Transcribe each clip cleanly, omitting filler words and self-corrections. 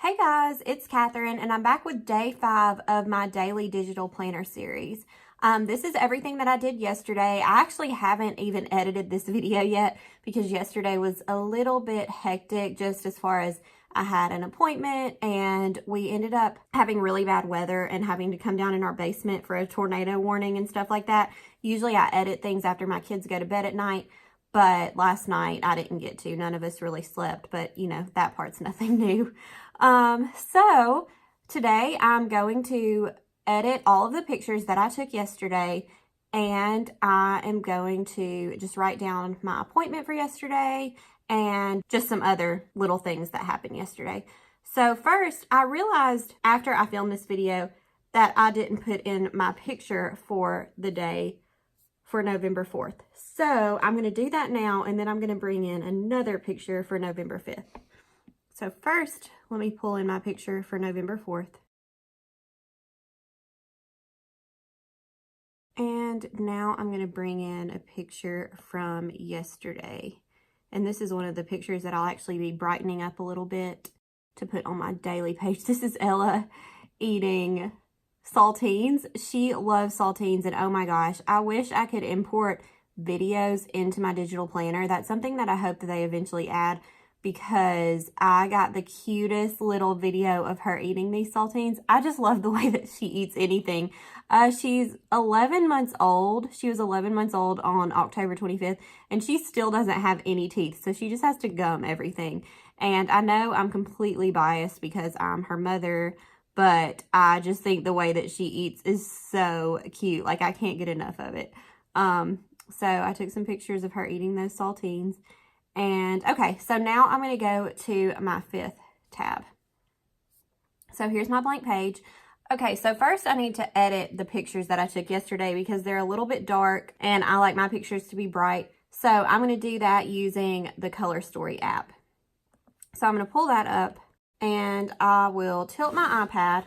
Hey guys, it's Catherine and I'm back with day 5 of my daily digital planner series. This is everything that I did yesterday. I actually haven't even edited this video yet because yesterday was a little bit hectic just as far as I had an appointment and we ended up having really bad weather and having to come down in our basement for a tornado warning and stuff like that. Usually I edit things after my kids go to bed at night, but last night I didn't get to. None of us really slept, but you know, that part's nothing new. So today I'm going to edit all of the pictures that I took yesterday, and I am going to just write down my appointment for yesterday and just some other little things that happened yesterday. So first, I realized after I filmed this video that I didn't put in my picture for the day for November 4th. So I'm going to do that now, and then I'm going to bring in another picture for November 5th. So first, let me pull in my picture for November 4th. And now I'm going to bring in a picture from yesterday. And this is one of the pictures that I'll actually be brightening up a little bit to put on my daily page. This is Ella eating saltines. She loves saltines, and oh my gosh, I wish I could import videos into my digital planner. That's something that I hope that they eventually add, because I got the cutest little video of her eating these saltines. I just love the way that she eats anything. She's 11 months old. She was 11 months old on October 25th, and she still doesn't have any teeth, so she just has to gum everything. And I know I'm completely biased because I'm her mother, but I just think the way that she eats is so cute. Like, I can't get enough of it. So I took some pictures of her eating those saltines. And okay, so now I'm going to go to my 5th tab. So here's my blank page. Okay, so first I need to edit the pictures that I took yesterday because they're a little bit dark and I like my pictures to be bright. So I'm going to do that using the Color Story app. So I'm going to pull that up and I will tilt my iPad.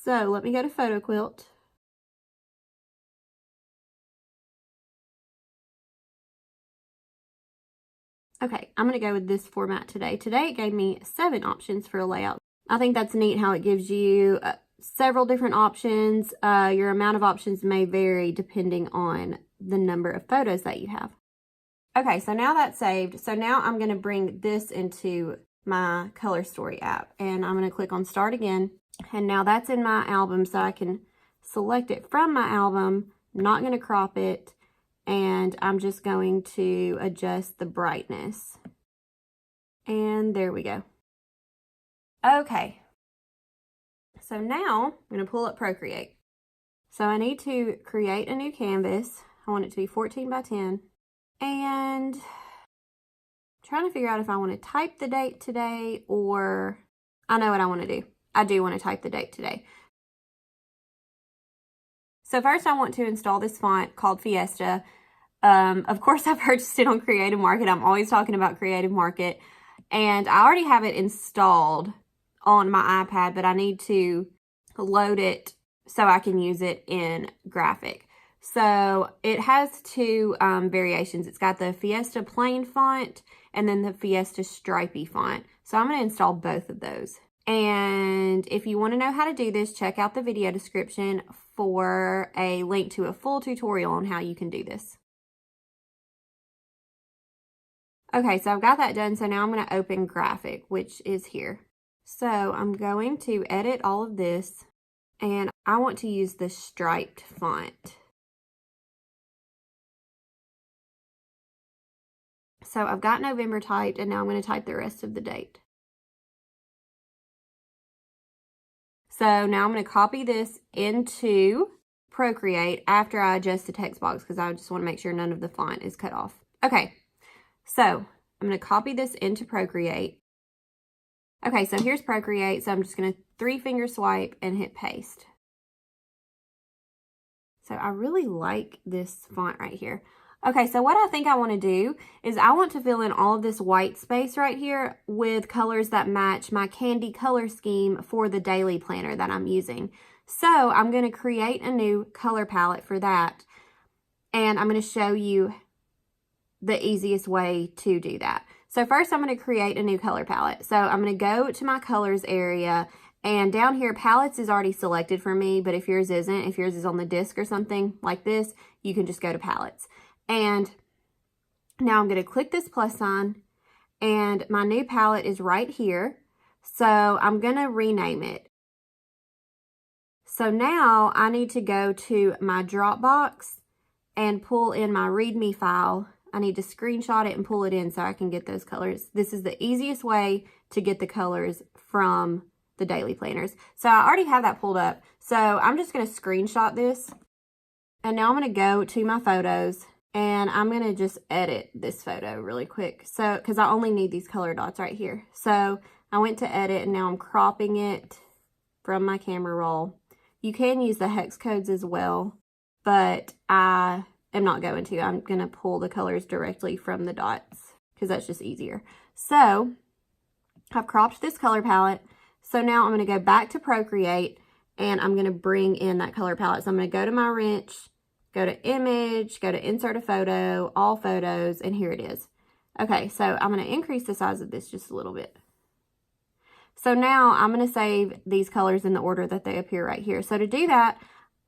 So let me go to Photo Quilt. Okay, I'm going to go with this format today. Today it gave me 7 options for a layout. I think that's neat how it gives you several different options. Your amount of options may vary depending on the number of photos that you have. Okay, so now that's saved. So now I'm going to bring this into my Color Story app, and I'm going to click on Start Again. And now that's in my album, so I can select it from my album. I'm not going to crop it. And I'm just going to adjust the brightness. And there we go. Okay. So now I'm going to pull up Procreate. So I need to create a new canvas. I want it to be 14 by 10. And I'm trying to figure out if I want to type the date today, or I know what I want to do. I do want to type the date today. So first I want to install this font called Fiesta. Of course, I purchased it on Creative Market. I'm always talking about Creative Market. And I already have it installed on my iPad, but I need to load it so I can use it in Graphic. So it has 2 variations. It's got the Fiesta plain font and then the Fiesta stripy font. So I'm going to install both of those. And if you want to know how to do this, check out the video description for a link to a full tutorial on how you can do this. Okay, so I've got that done. So now I'm going to open Graphic, which is here. So I'm going to edit all of this, and I want to use the striped font. So I've got November typed, and now I'm going to type the rest of the date. So now I'm going to copy this into Procreate after I adjust the text box, because I just want to make sure none of the font is cut off. Okay, so I'm going to copy this into Procreate. Okay, so here's Procreate. So I'm just going to 3-finger swipe and hit paste. So I really like this font right here. Okay, so what I think I want to do is I want to fill in all of this white space right here with colors that match my candy color scheme for the daily planner that I'm using. So I'm going to create a new color palette for that, and I'm going to show you the easiest way to do that. So first I'm going to create a new color palette. So I'm going to go to my colors area, and down here palettes is already selected for me, but if yours isn't, if yours is on the disc or something like this, you can just go to palettes. And now I'm going to click this plus sign, and my new palette is right here. So I'm going to rename it. So now I need to go to my Dropbox and pull in my README file. I need to screenshot it and pull it in so I can get those colors. This is the easiest way to get the colors from the daily planners. So I already have that pulled up. So I'm just going to screenshot this. And now I'm going to go to my photos, and I'm going to just edit this photo really quick. So, because I only need these color dots right here. So I went to edit, and now I'm cropping it from my camera roll. You can use the hex codes as well, but I am not going to. I'm going to pull the colors directly from the dots because that's just easier. So I've cropped this color palette. So now I'm going to go back to Procreate, and I'm going to bring in that color palette. So I'm going to go to my wrench, go to image, go to insert a photo, all photos, and here it is. Okay, so I'm going to increase the size of this just a little bit. So now I'm going to save these colors in the order that they appear right here. So to do that,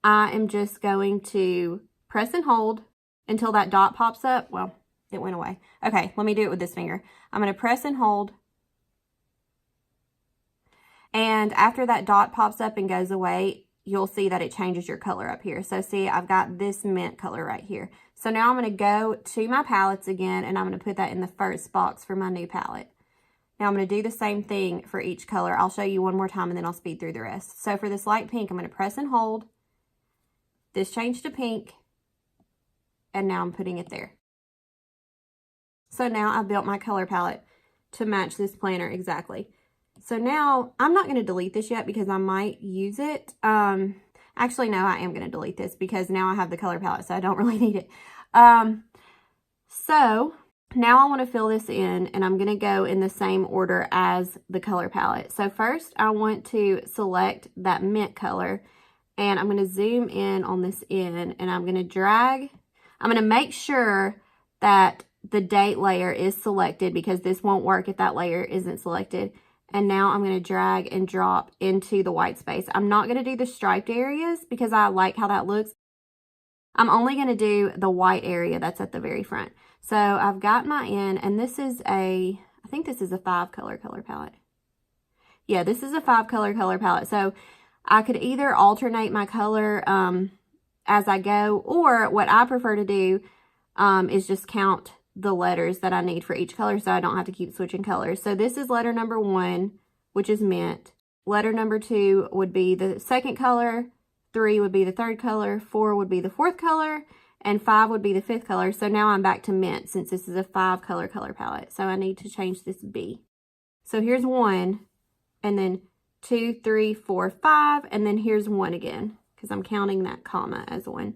I am just going to press and hold until that dot pops up. Well, it went away. Okay, let me do it with this finger. I'm going to press and hold. And after that dot pops up and goes away, you'll see that it changes your color up here. So see, I've got this mint color right here. So now I'm going to go to my palettes again, and I'm going to put that in the first box for my new palette. Now I'm going to do the same thing for each color. I'll show you one more time and then I'll speed through the rest. So for this light pink, I'm going to press and hold. This changed to pink. And now I'm putting it there. So now I've built my color palette to match this planner exactly. So now I'm not going to delete this yet because I might use it. Actually, no, I am going to delete this because now I have the color palette, so I don't really need it. So now I want to fill this in, and I'm going to go in the same order as the color palette. So first I want to select that mint color, and I'm going to zoom in on this end, and I'm going to drag. I'm going to make sure that the date layer is selected because this won't work if that layer isn't selected. And now I'm going to drag and drop into the white space. I'm not going to do the striped areas because I like how that looks. I'm only going to do the white area that's at the very front. So I've got my in, and this is I think this is a 5-color color palette. Yeah, this is a 5-color color palette. So I could either alternate my color as I go, or what I prefer to do is just count the letters that I need for each color so I don't have to keep switching colors. So this is letter number 1, which is mint. Letter number 2 would be the second color, 3 would be the third color, 4 would be the fourth color, and 5 would be the 5th color. So now I'm back to mint since this is a 5-color color palette. So I need to change this B. So here's 1, and then 2, 3, 4, 5, and then here's 1 again because I'm counting that comma as 1.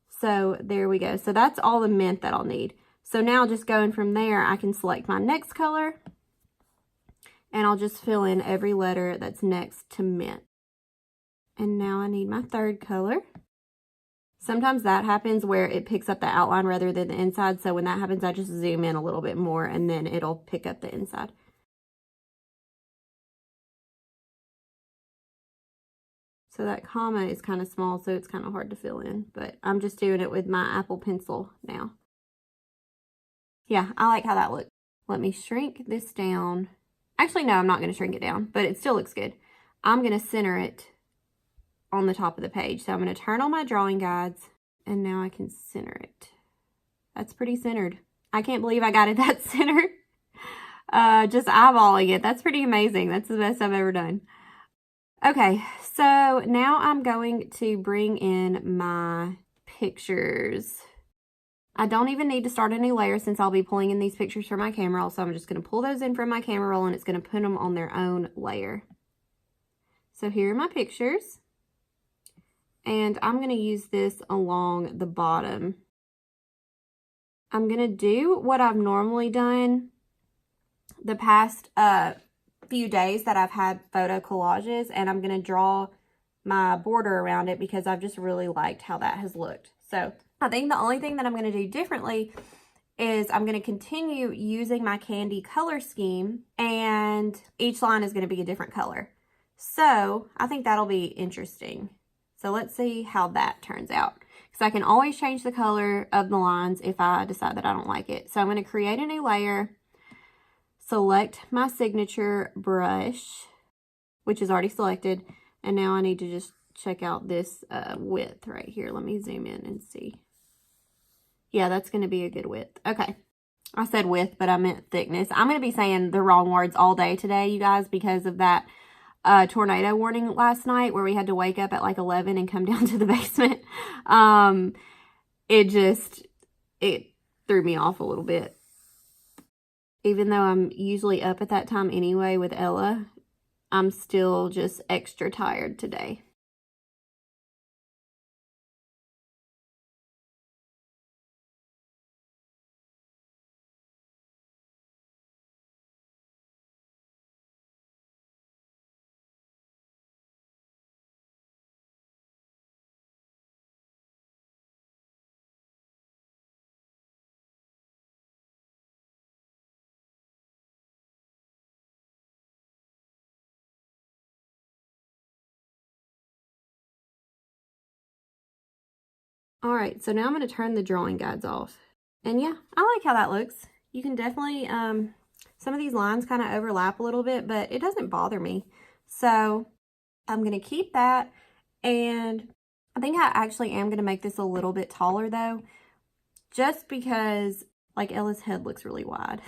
So there we go. So that's all the mint that I'll need. So now just going from there, I can select my next color, and I'll just fill in every letter that's next to mint. And now I need my third color. Sometimes that happens where it picks up the outline rather than the inside. So when that happens, I just zoom in a little bit more and then it'll pick up the inside. So that comma is kind of small, so it's kind of hard to fill in. But I'm just doing it with my Apple Pencil now. Yeah, I like how that looks. Let me shrink this down. Actually, no, I'm not going to shrink it down, but it still looks good. I'm going to center it on the top of the page. So I'm going to turn on my drawing guides, and now I can center it. That's pretty centered. I can't believe I got it that centered. Just eyeballing it. That's pretty amazing. That's the best I've ever done. Okay, so now I'm going to bring in my pictures. I don't even need to start a new layer since I'll be pulling in these pictures from my camera roll. So I'm just going to pull those in from my camera roll, and it's going to put them on their own layer. So here are my pictures. And I'm going to use this along the bottom. I'm going to do what I've normally done the past few days that I've had photo collages, and I'm going to draw my border around it because I've just really liked how that has looked. So I think the only thing that I'm going to do differently is I'm going to continue using my candy color scheme, and each line is going to be a different color. So I think that'll be interesting. So let's see how that turns out. Because I can always change the color of the lines if I decide that I don't like it. So I'm going to create a new layer, select my signature brush, which is already selected. And now I need to just check out this width right here. Let me zoom in and see. Yeah, that's going to be a good width. Okay. I said width, but I meant thickness. I'm going to be saying the wrong words all day today, you guys, because of that tornado warning last night where we had to wake up at like 11 and come down to the basement. It threw me off a little bit. Even though I'm usually up at that time anyway with Ella, I'm still just extra tired today. All right, so now I'm going to turn the drawing guides off. And yeah, I like how that looks. You can definitely, some of these lines kind of overlap a little bit, but it doesn't bother me. So I'm going to keep that. And I think I actually am going to make this a little bit taller though, just because like Ella's head looks really wide.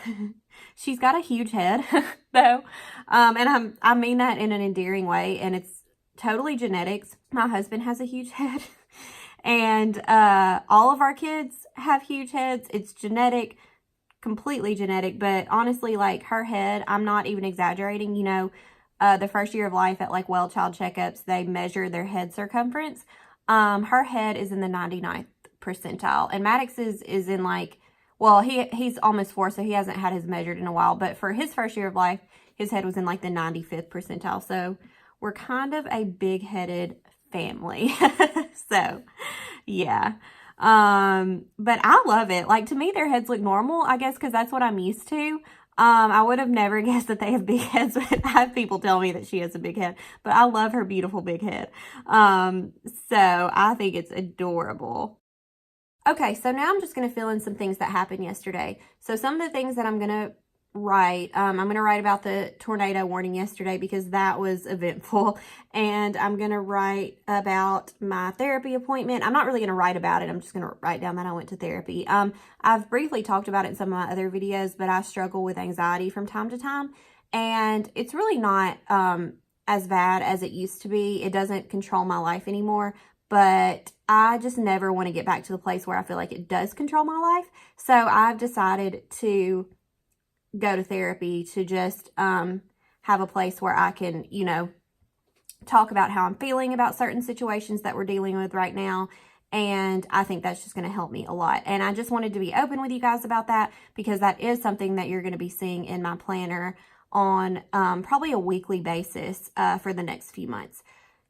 She's got a huge head though. And I mean that in an endearing way, and it's totally genetics. My husband has a huge head. And all of our kids have huge heads. It's genetic, completely genetic. But honestly, like her head, I'm not even exaggerating. You know, the first year of life at like well child checkups, they measure their head circumference. Her head is in the 99th percentile. And Maddox's is in like, well, he's almost 4, so he hasn't had his measured in a while. But for his first year of life, his head was in like the 95th percentile. So we're kind of a big-headed family. So yeah, but I love it. Like, to me, their heads look normal, I guess, because that's what I'm used to. I would have never guessed that they have big heads, but I have people tell me that she has a big head, but I love her beautiful big head. So I think it's adorable. Okay, so now I'm just going to fill in some things that happened yesterday. So some of the things that I'm going to write, I'm going to write about the tornado warning yesterday because that was eventful. And I'm going to write about my therapy appointment. I'm not really going to write about it. I'm just going to write down that I went to therapy. I've briefly talked about it in some of my other videos, but I struggle with anxiety from time to time. And it's really not as bad as it used to be. It doesn't control my life anymore. But I just never want to get back to the place where I feel like it does control my life. So I've decided to go to therapy to just have a place where I can, you know, talk about how I'm feeling about certain situations that we're dealing with right now. And I think that's just going to help me a lot. And I just wanted to be open with you guys about that because that is something that you're going to be seeing in my planner on probably a weekly basis for the next few months.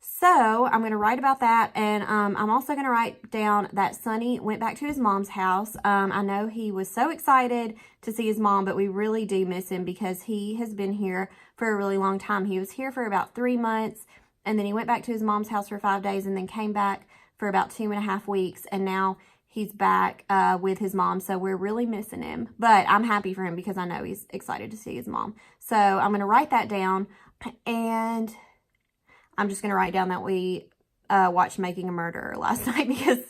So I'm going to write about that, and I'm also going to write down that Sonny went back to his mom's house. I know he was so excited to see his mom, but we really do miss him because he has been here for a really long time. He was here for about 3 months, and then he went back to his mom's house for 5 days, and then came back for about 2.5 weeks, and now he's back with his mom, so we're really missing him. But I'm happy for him because I know he's excited to see his mom. So I'm going to write that down, and I'm just going to write down that we watched Making a Murderer last night because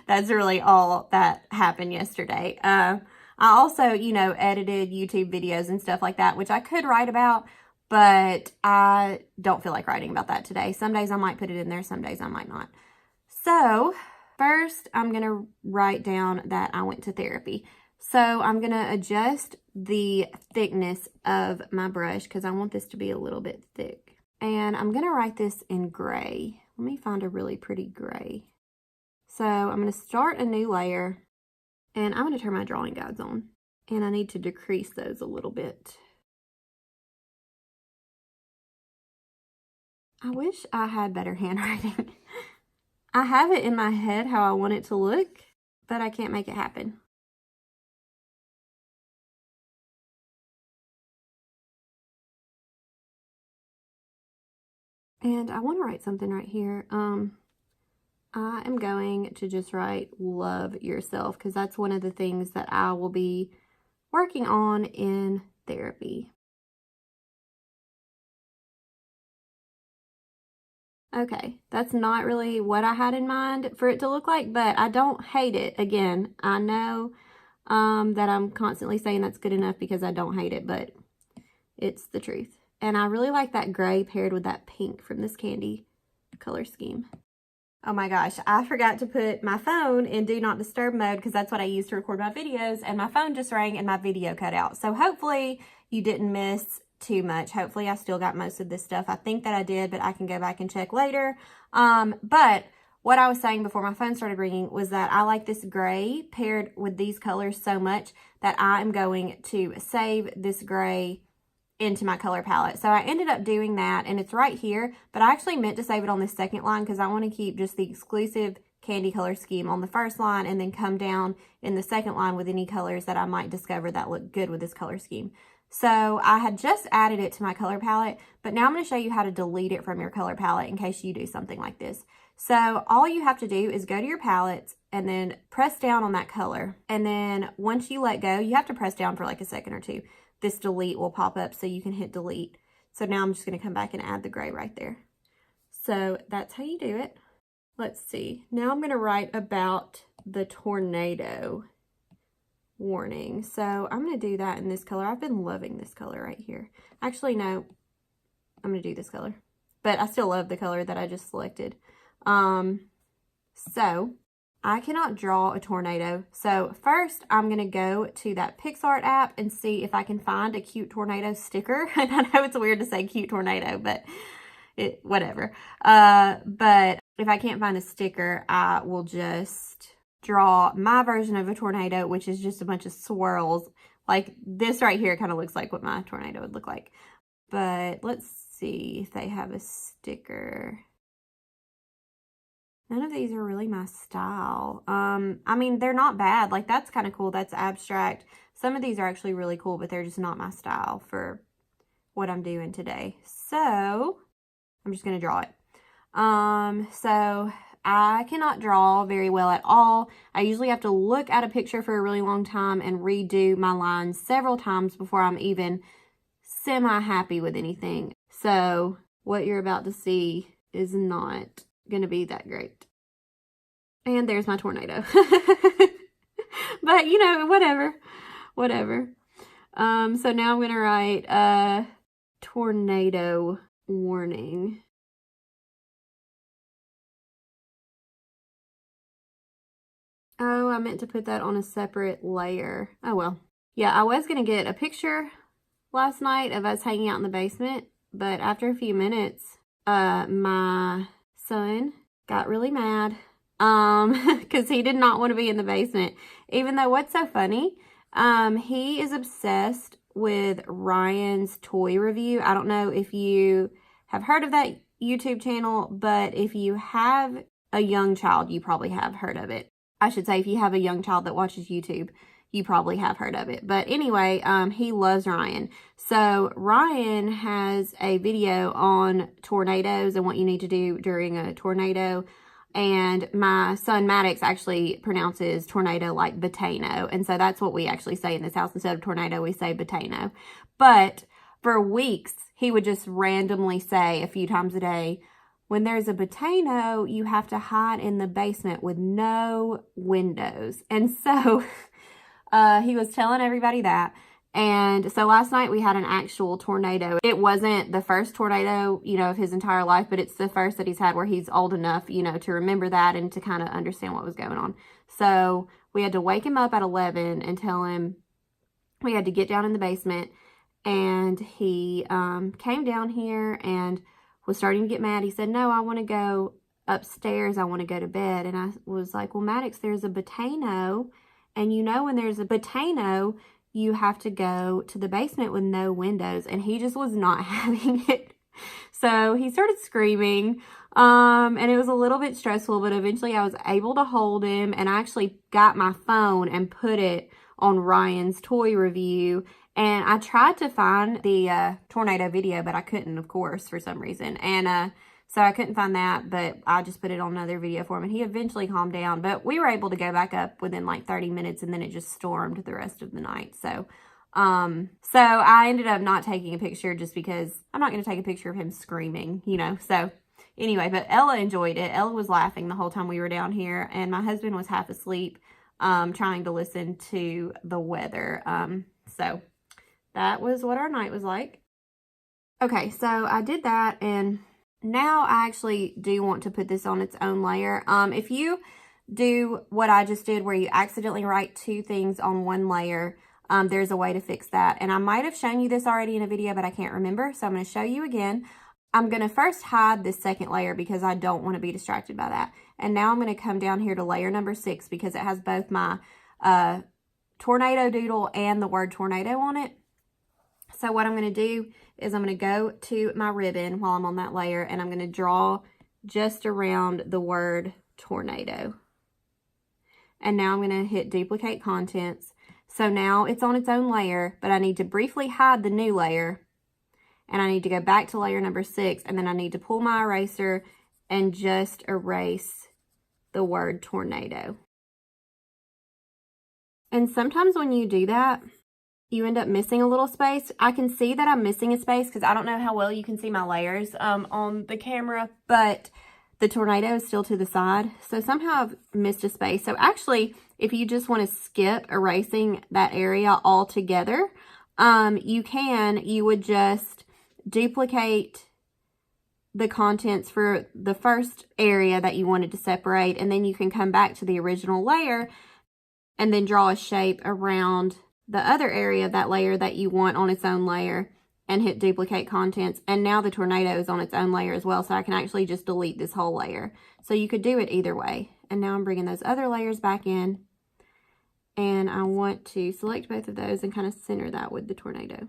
that's really all that happened yesterday. I also, you know, edited YouTube videos and stuff like that, which I could write about, but I don't feel like writing about that today. Some days I might put it in there, some days I might not. So first, I'm going to write down that I went to therapy. So I'm going to adjust the thickness of my brush because I want this to be a little bit thick. And I'm going to write this in gray. Let me find a really pretty gray. So I'm going to start a new layer, and I'm going to turn my drawing guides on. And I need to decrease those a little bit. I wish I had better handwriting. I have it in my head how I want it to look, but I can't make it happen. And I want to write something right here. I am going to just write love yourself, because that's one of the things that I will be working on in therapy. Okay, that's not really what I had in mind for it to look like, but I don't hate it. Again, I know that I'm constantly saying that's good enough because I don't hate it, but it's the truth. And I really like that gray paired with that pink from this candy color scheme. Oh my gosh, I forgot to put my phone in do not disturb mode because that's what I use to record my videos, and my phone just rang and my video cut out. So hopefully you didn't miss too much. Hopefully I still got most of this stuff. I think that I did, but I can go back and check later. But what I was saying before my phone started ringing was that I like this gray paired with these colors so much that I am going to save this gray into my color palette. So I ended up doing that, and it's right here, but I actually meant to save it on the second line because I want to keep just the exclusive candy color scheme on the first line and then come down in the second line with any colors that I might discover that look good with this color scheme. So I had just added it to my color palette, but now I'm going to show you how to delete it from your color palette in case you do something like this. So all you have to do is go to your palettes and then press down on that color. And then once you let go, you have to press down for like a second or two. This delete will pop up so you can hit delete. So now I'm just going to come back and add the gray right there. So that's how you do it. Let's see. Now I'm going to write about the tornado warning. So I'm going to do that in this color. I've been loving this color right here. Actually, no, I'm going to do this color. But I still love the color that I just selected. So I cannot draw a tornado. So first I'm going to go to that PixArt app and see if I can find a cute tornado sticker. And I know it's weird to say cute tornado, but whatever. But if I can't find a sticker, I will just draw my version of a tornado, which is just a bunch of swirls. Like this right here kind of looks like what my tornado would look like. But let's see if they have a sticker. None of these are really my style. I mean, they're not bad. Like, that's kind of cool. That's abstract. Some of these are actually really cool, but they're just not my style for what I'm doing today. So, I'm just going to draw it. So, I cannot draw very well at all. I usually have to look at a picture for a really long time and redo my lines several times before I'm even semi-happy with anything. So, what you're about to see is not going to be that great. And there's my tornado. But, you know, whatever. So now I'm going to write tornado warning. Oh, I meant to put that on a separate layer. Oh, well. Yeah, I was going to get a picture last night of us hanging out in the basement, but after a few minutes, my son got really mad because he did not want to be in the basement. Even though, what's so funny, he is obsessed with Ryan's toy review. I don't know if you have heard of that YouTube channel, but if you have a young child, you probably have heard of it. I should say if you have a young child that watches YouTube, you probably have heard of it. But anyway, he loves Ryan. So Ryan has a video on tornadoes and what you need to do during a tornado. And my son Maddox actually pronounces tornado like batano. And so that's what we actually say in this house. Instead of tornado, we say batano. But for weeks, he would just randomly say a few times a day, when there's a batano, you have to hide in the basement with no windows. And so he was telling everybody that. And so last night we had an actual tornado. It wasn't the first tornado, you know, of his entire life, but it's the first that he's had where he's old enough, you know, to remember that and to kind of understand what was going on. So we had to wake him up at 11 and tell him we had to get down in the basement. And he came down here and was starting to get mad. He said, no, I want to go upstairs. I want to go to bed. And I was like, well, Maddox, there's a batano. And you know, when there's a batano, you have to go to the basement with no windows. And he just was not having it. So he started screaming. And it was a little bit stressful, but eventually I was able to hold him. And I actually got my phone and put it on Ryan's toy review. And I tried to find the tornado video, but I couldn't, of course, for some reason. And So I couldn't find that, but I just put it on another video for him, and he eventually calmed down. But we were able to go back up within like 30 minutes, and then it just stormed the rest of the night. So I ended up not taking a picture just because I'm not going to take a picture of him screaming, you know. So anyway, but Ella enjoyed it. Ella was laughing the whole time we were down here, and my husband was half asleep trying to listen to the weather. So that was what our night was like. Okay, so I did that, and now I actually do want to put this on its own layer. If you do what I just did where you accidentally write two things on one layer, there's a way to fix that. And I might have shown you this already in a video, but I can't remember. So I'm going to show you again. I'm going to first hide this second layer because I don't want to be distracted by that. And now I'm going to come down here to layer number 6 because it has both my tornado doodle and the word tornado on it. So what I'm going to do is I'm going to go to my ribbon while I'm on that layer, and I'm going to draw just around the word tornado. And now I'm going to hit duplicate contents. So now it's on its own layer, but I need to briefly hide the new layer, and I need to go back to layer number 6, and then I need to pull my eraser and just erase the word tornado. And sometimes when you do that, you end up missing a little space. I can see that I'm missing a space because I don't know how well you can see my layers on the camera, but the tornado is still to the side. So somehow I've missed a space. So actually, if you just want to skip erasing that area altogether, you would just duplicate the contents for the first area that you wanted to separate, and then you can come back to the original layer and then draw a shape around the other area of that layer that you want on its own layer and hit duplicate contents. And now the tornado is on its own layer as well, so I can actually just delete this whole layer. So you could do it either way. And now I'm bringing those other layers back in, and I want to select both of those and kind of center that with the tornado.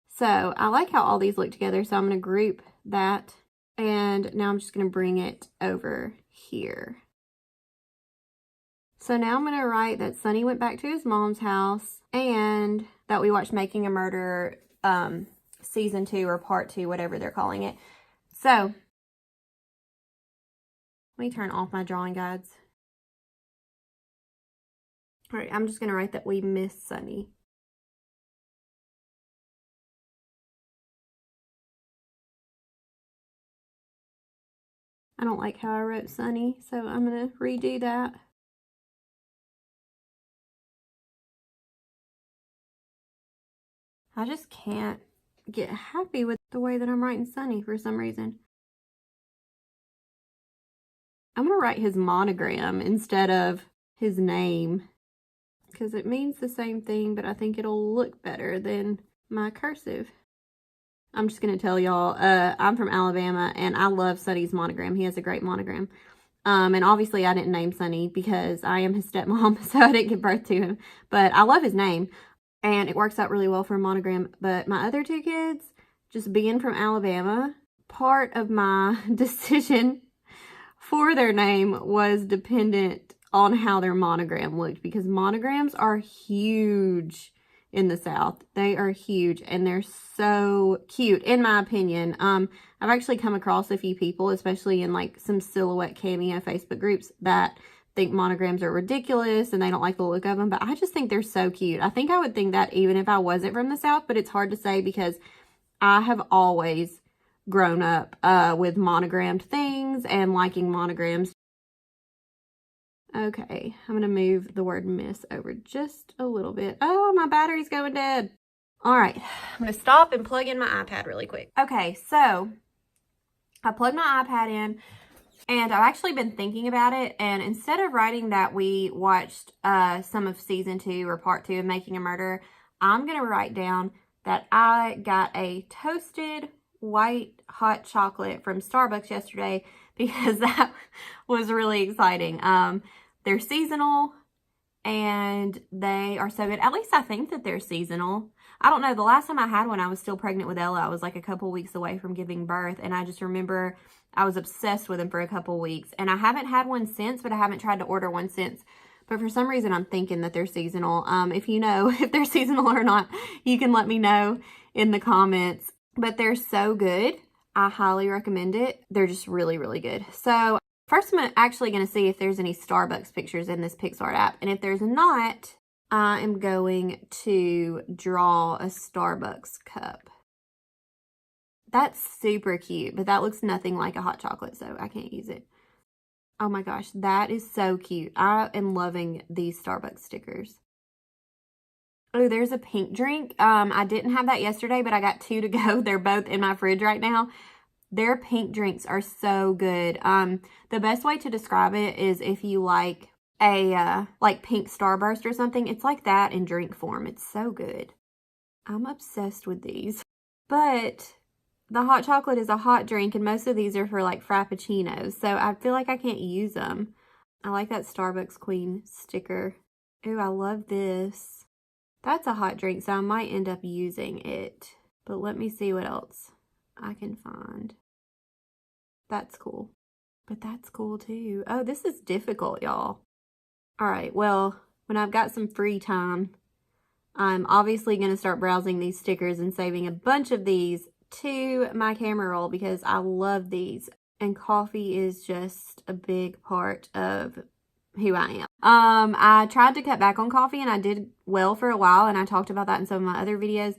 So I like how all these look together, so I'm going to group that, and now I'm just going to bring it over here. So now I'm going to write that Sonny went back to his mom's house and that we watched Making a Murderer season 2 or part 2, whatever they're calling it. So let me turn off my drawing guides. All right, I'm just going to write that we miss Sonny. I don't like how I wrote Sonny, so I'm going to redo that. I just can't get happy with the way that I'm writing Sonny for some reason. I'm going to write his monogram instead of his name because it means the same thing, but I think it'll look better than my cursive. I'm just going to tell y'all, I'm from Alabama, and I love Sonny's monogram. He has a great monogram. And obviously I didn't name Sonny because I am his stepmom, so I didn't give birth to him. But I love his name, and it works out really well for a monogram. But my other two kids, just being from Alabama, part of my decision for their name was dependent on how their monogram looked, because monograms are huge in the South. They are huge, and they're so cute, in my opinion. I've actually come across a few people, especially in like some silhouette cameo Facebook groups, that think monograms are ridiculous and they don't like the look of them, but I just think they're so cute. I think I would think that even if I wasn't from the South, but it's hard to say because I have always grown up with monogrammed things and liking monograms. Okay, I'm going to move the word miss over just a little bit. Oh, my battery's going dead. All right, I'm going to stop and plug in my iPad really quick. Okay, so I plugged my iPad in, and I've actually been thinking about it, and instead of writing that we watched some of season 2 or part 2 of Making a Murderer, I'm going to write down that I got a toasted white hot chocolate from Starbucks yesterday because that was really exciting. They're seasonal, and they are so good. At least I think that they're seasonal. I don't know. The last time I had one, I was still pregnant with Ella. I was like a couple weeks away from giving birth, and I just remember I was obsessed with them for a couple weeks. And I haven't had one since, but I haven't tried to order one since. But for some reason, I'm thinking that they're seasonal. If you know if they're seasonal or not, you can let me know in the comments. But they're so good. I highly recommend it. They're just really, really good. So first, I'm actually going to see if there's any Starbucks pictures in this PicsArt app. And if there's not, I am going to draw a Starbucks cup. That's super cute, but that looks nothing like a hot chocolate, so I can't use it. Oh my gosh, that is so cute. I am loving these Starbucks stickers. Oh, there's a pink drink. I didn't have that yesterday, but I got 2 to go. They're both in my fridge right now. Their pink drinks are so good. The best way to describe it is if you like a like pink Starburst or something. It's like that in drink form. It's so good. I'm obsessed with these. But the hot chocolate is a hot drink, and most of these are for like frappuccinos, so I feel like I can't use them. I like that Starbucks Queen sticker. Ooh, I love this. That's a hot drink, so I might end up using it. But let me see what else I can find. That's cool. But that's cool too. Oh, this is difficult, y'all. All right, well, when I've got some free time, I'm obviously going to start browsing these stickers and saving a bunch of these to my camera roll because I love these. And coffee is just a big part of who I am. I tried to cut back on coffee and I did well for a while, and I talked about that in some of my other videos.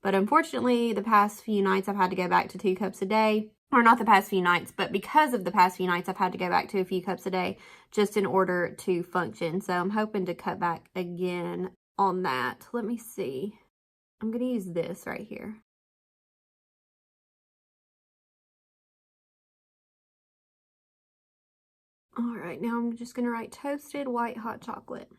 But unfortunately, the past few nights I've had to go back to 2 cups a day. Or not the past few nights, but because of the past few nights I've had to go back to a few cups a day just in order to function. So I'm hoping to cut back again on that. Let me see. I'm going to use this right here. All right, now I'm just going to write toasted white hot chocolate.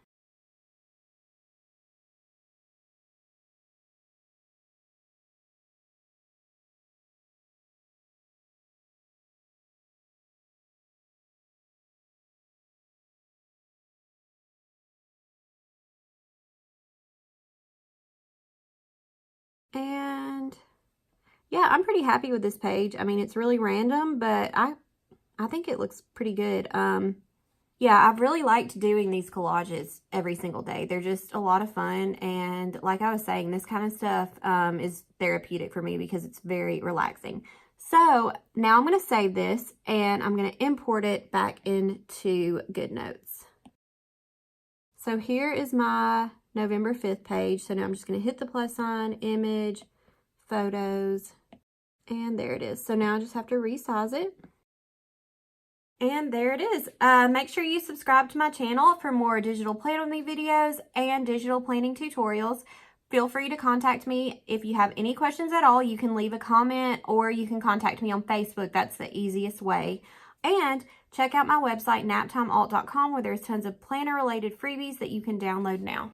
And yeah, I'm pretty happy with this page. I mean, it's really random, but I think it looks pretty good. Yeah, I've really liked doing these collages every single day. They're just a lot of fun. And like I was saying, this kind of stuff is therapeutic for me because it's very relaxing. So now I'm going to save this and I'm going to import it back into GoodNotes. So here is my November 5th page. So now I'm just going to hit the plus sign, image, photos, and there it is. So now I just have to resize it. And there it is. Make sure you subscribe to my channel for more digital plan with me videos and digital planning tutorials. Feel free to contact me if you have any questions at all. You can leave a comment or you can contact me on Facebook. That's the easiest way. And check out my website, naptimealt.com, where there's tons of planner related freebies that you can download now.